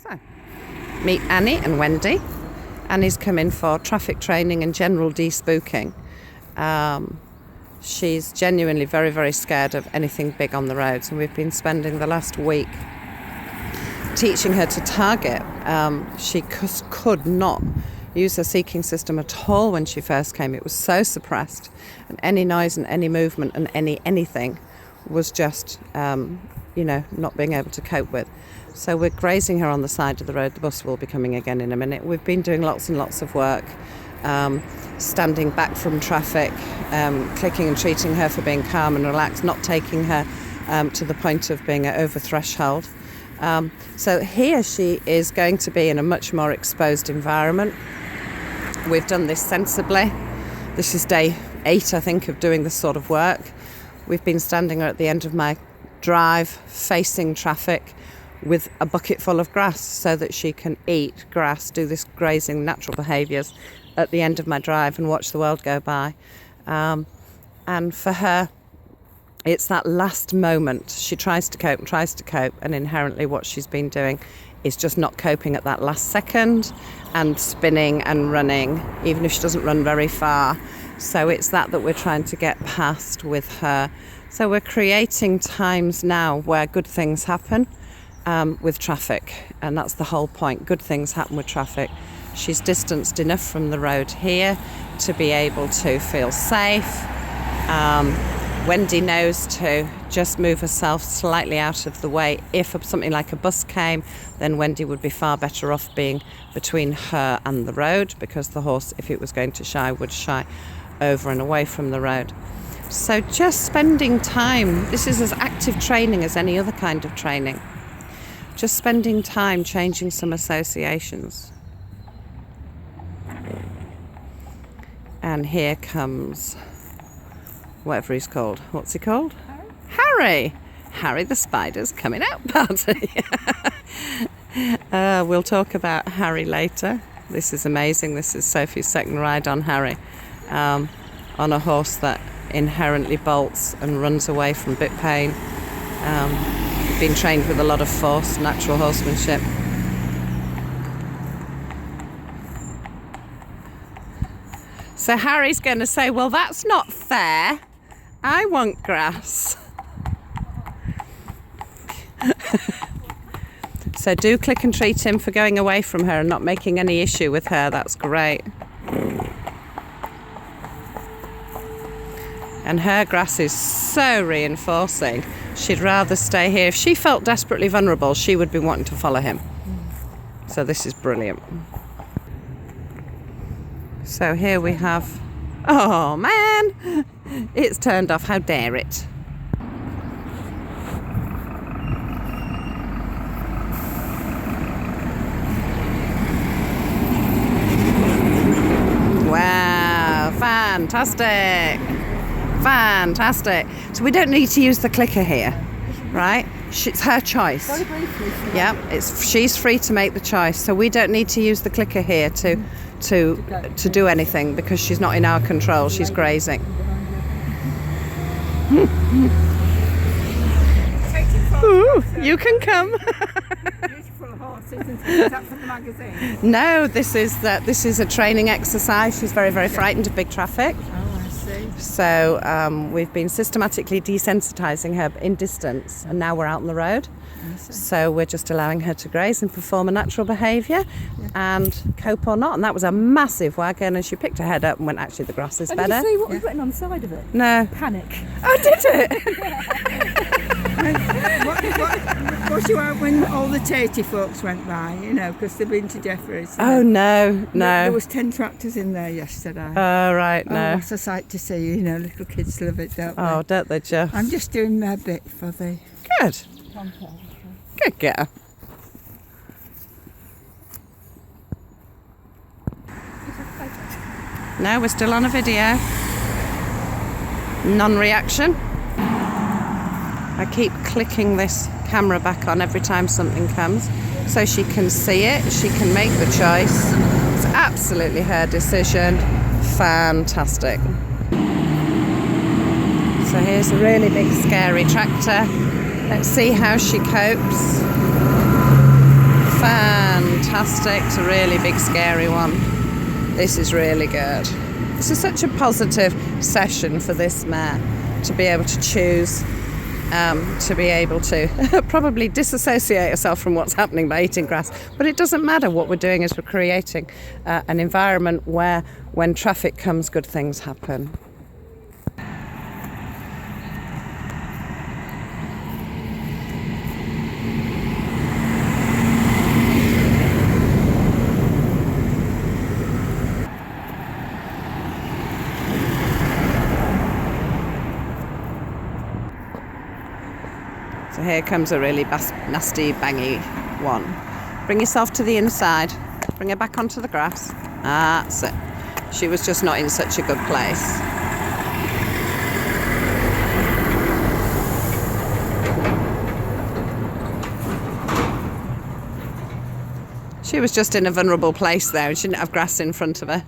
So, meet Annie and Wendy. Annie's come in for traffic training and general de-spooking. She's genuinely very, very scared of anything big on the roads, and we've been spending the last week teaching her to target. She could not use her seeking system at all when she first came. It was so suppressed, and any noise and any movement and anything was just, not being able to cope with. So we're grazing her on the side of the road. The bus will be coming again in a minute. We've been doing lots and lots of work, standing back from traffic, clicking and treating her for being calm and relaxed, not taking her to the point of being over threshold. So here she is going to be in a much more exposed environment. We've done this sensibly. This is day 8, I think, of doing this sort of work. We've been standing her at the end of my drive, facing traffic, with a bucket full of grass so that she can eat grass, do this grazing natural behaviours at the end of my drive and watch the world go by. And for her, it's that last moment. She tries to cope, and inherently what she's been doing is just not coping at that last second and spinning and running, even if she doesn't run very far. So it's that we're trying to get past with her. So we're creating times now where good things happen with traffic, and that's the whole point. Good things happen with traffic. She's distanced enough from the road here to be able to feel safe. Wendy knows to just move herself slightly out of the way. If something like a bus came, then Wendy would be far better off being between her and the road, because the horse, if it was going to shy, would shy over and away from the road. So just spending time, this is as active training as any other kind of training. Just spending time changing some associations. And here comes whatever he's called. What's he called? Harry. Harry the Spider's coming out party. We'll talk about Harry later. This is amazing. This is Sophie's second ride on Harry, on a horse that inherently bolts and runs away from bit pain. Been trained with a lot of force, natural horsemanship. So Harry's going to say, well, that's not fair. I want grass. So do click and treat him for going away from her and not making any issue with her. That's great. And her grass is so reinforcing. She'd rather stay here. If she felt desperately vulnerable, she would be wanting to follow him. So this is brilliant. So here we have, oh man, it's turned off. How dare it? Wow, fantastic. Fantastic. So we don't need to use the clicker here, right? It's her choice. Very briefly. Yeah, she's free to make the choice. So we don't need to use the clicker here to do anything, because she's not in our control. She's grazing. Ooh, you can come. Beautiful horse, isn't it? Is that from the magazine? No, this is a training exercise. She's very, very frightened of big traffic. Oh, I see. So we've been systematically desensitising her in distance, and now we're out on the road. So we're just allowing her to graze and perform a natural behaviour, and cope or not. And that was a massive wagon, and she picked her head up and went, actually the grass is better. Did you see what was written on the side of it? No. Panic. Oh, did it? Was you out when all the Tatey folks went by, because they've been to Jeffreys? Oh, no. There was 10 tractors in there yesterday. Oh, right, no. Oh, it's a sight to see, little kids love it, don't they? Oh, don't they just? I'm just doing my bit for the... Good. Good girl. No, we're still on a video. Non-reaction. I keep clicking this camera back on every time something comes, so she can see it, she can make the choice. It's absolutely her decision. Fantastic. So here's a really big scary tractor. Let's see how she copes. Fantastic. fantastic to really big scary one. This is really good. This is such a positive session for this mare to be able to choose, to be able to probably disassociate herself from what's happening by eating grass. But it doesn't matter. What we're doing is we're creating an environment where when traffic comes, good things happen. So here comes a really nasty, bangy one. Bring yourself to the inside. Bring her back onto the grass. That's it. She was just not in such a good place. She was just in a vulnerable place there and she didn't have grass in front of her.